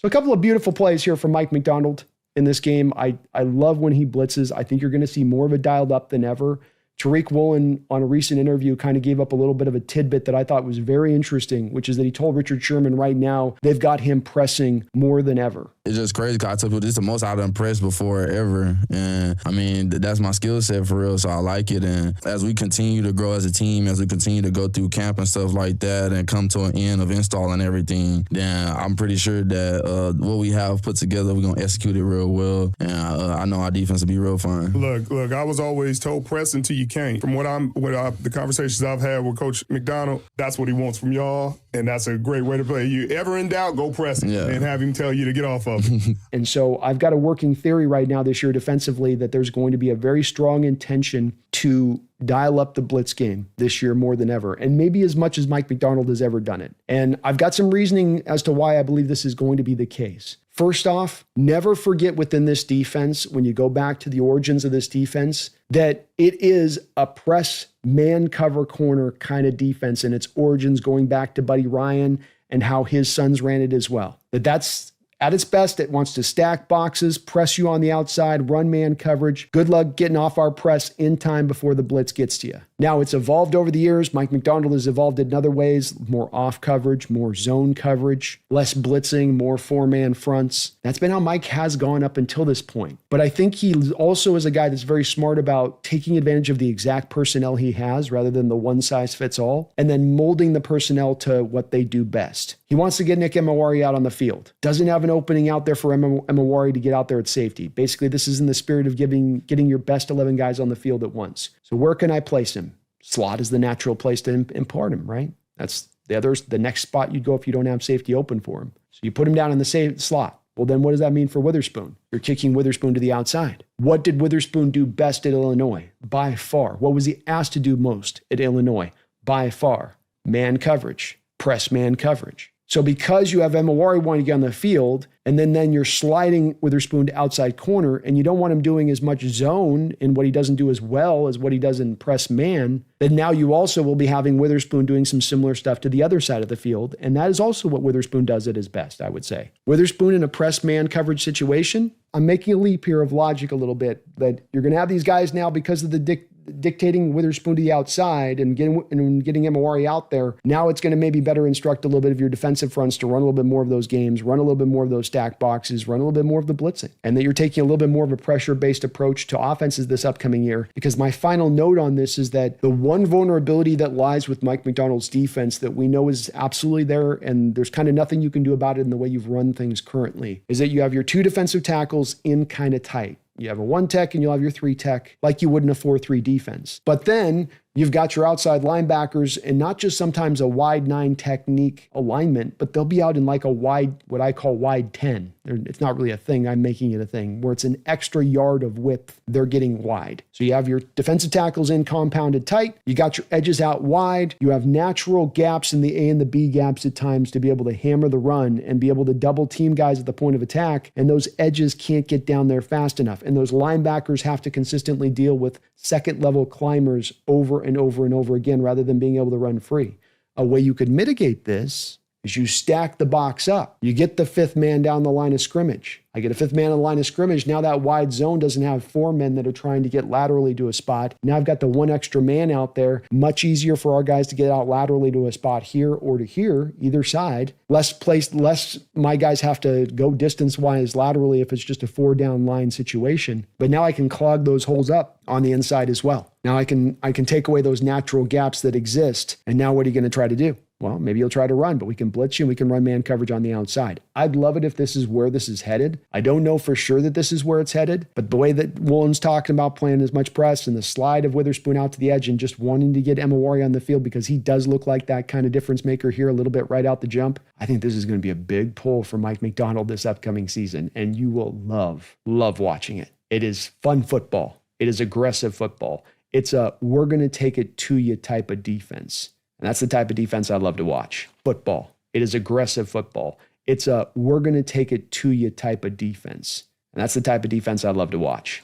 So a couple of beautiful plays here from Mike Macdonald in this game. I love when he blitzes. I think you're going to see more of it dialed up than ever. Tariq Woolen, on a recent interview, kind of gave up a little bit of a tidbit that I thought was very interesting, which is that he told Richard Sherman right now they've got him pressing more than ever. It's just crazy because I told people this is the most I've done pressed before ever. And I mean, that's my skill set for real, so I like it. And as we continue to grow as a team, as we continue to go through camp and stuff like that and come to an end of installing everything, then I'm pretty sure that what we have put together, we're going to execute it real well. And I know our defense will be real fun. Look, I was always told press until you can't. From the conversations I've had with Coach Macdonald, that's what he wants from y'all, and that's a great way to play. You ever in doubt, go press and have him tell you to get off of it. And so I've got a working theory right now this year defensively that there's going to be a very strong intention to dial up the blitz game this year more than ever, and maybe as much as Mike Macdonald has ever done it. And I've got some reasoning as to why I believe this is going to be the case. First off, never forget within this defense, when you go back to the origins of this defense, that it is a press man cover corner kind of defense, and its origins going back to Buddy Ryan and how his sons ran it as well. That's at its best, it wants to stack boxes, press you on the outside, run man coverage. Good luck getting off our press in time before the blitz gets to you. Now, it's evolved over the years. Mike Macdonald has evolved it in other ways, more off coverage, more zone coverage, less blitzing, more four-man fronts. That's been how Mike has gone up until this point. But I think he also is a guy that's very smart about taking advantage of the exact personnel he has rather than the one-size-fits-all, and then molding the personnel to what they do best. He wants to get Nick Emawari out on the field. Doesn't have an opening out there for Emawari to get out there at safety. Basically, this is in the spirit of getting your best 11 guys on the field at once. So where can I place him? Slot is the natural place to impart him, right? That's the next spot you'd go if you don't have safety open for him. So you put him down in the slot. Well, then what does that mean for Witherspoon? You're kicking Witherspoon to the outside. What did Witherspoon do best at Illinois? By far. What was he asked to do most at Illinois? By far. Man coverage. Press man coverage. So because you have Emawari wanting to get on the field, and then you're sliding Witherspoon to outside corner, and you don't want him doing as much zone in what he doesn't do as well as what he does in press man, then now you also will be having Witherspoon doing some similar stuff to the other side of the field, and that is also what Witherspoon does at his best, I would say. Witherspoon in a press man coverage situation, I'm making a leap here of logic a little bit, that you're going to have these guys now because of the dictating Witherspoon to the outside and getting Emawari out there. Now it's going to maybe better instruct a little bit of your defensive fronts to run a little bit more of those games, run a little bit more of those stack boxes, run a little bit more of the blitzing, and that you're taking a little bit more of a pressure-based approach to offenses this upcoming year. Because my final note on this is that the one vulnerability that lies with Mike Macdonald's defense that we know is absolutely there, and there's kind of nothing you can do about it in the way you've run things currently, is that you have your two defensive tackles in kind of tight. You have a 1 tech and you'll have your 3 tech like you would in a 4-3 defense. But then you've got your outside linebackers and not just sometimes a wide 9 technique alignment, but they'll be out in like a wide, what I call wide 10. It's not really a thing. I'm making it a thing where it's an extra yard of width. They're getting wide. So you have your defensive tackles in compounded tight. You got your edges out wide. You have natural gaps in the A and the B gaps at times to be able to hammer the run and be able to double team guys at the point of attack. And those edges can't get down there fast enough. And those linebackers have to consistently deal with second level climbers over and over and over again rather than being able to run free. A way you could mitigate this is you stack the box up. You get the 5th man down the line of scrimmage. I get a 5th man on the line of scrimmage. Now that wide zone doesn't have 4 men that are trying to get laterally to a spot. Now I've got the 1 extra man out there. Much easier for our guys to get out laterally to a spot here or to here, either side. Less my guys have to go distance-wise laterally if it's just a 4-down line situation. But now I can clog those holes up on the inside as well. Now I can take away those natural gaps that exist. And now what are you going to try to do? Well, maybe you'll try to run, but we can blitz you and we can run man coverage on the outside. I'd love it if this is where this is headed. I don't know for sure that this is where it's headed, but the way that Woolen's talking about playing as much press and the slide of Witherspoon out to the edge and just wanting to get Emawari on the field because he does look like that kind of difference maker here a little bit right out the jump. I think this is going to be a big pull for Mike Macdonald this upcoming season, and you will love watching it. It is fun football. It is aggressive football. It's a we're going to take it to you type of defense. And that's the type of defense I love to watch. Football. It is aggressive football. It's a we're going to take it to you type of defense. And that's the type of defense I love to watch.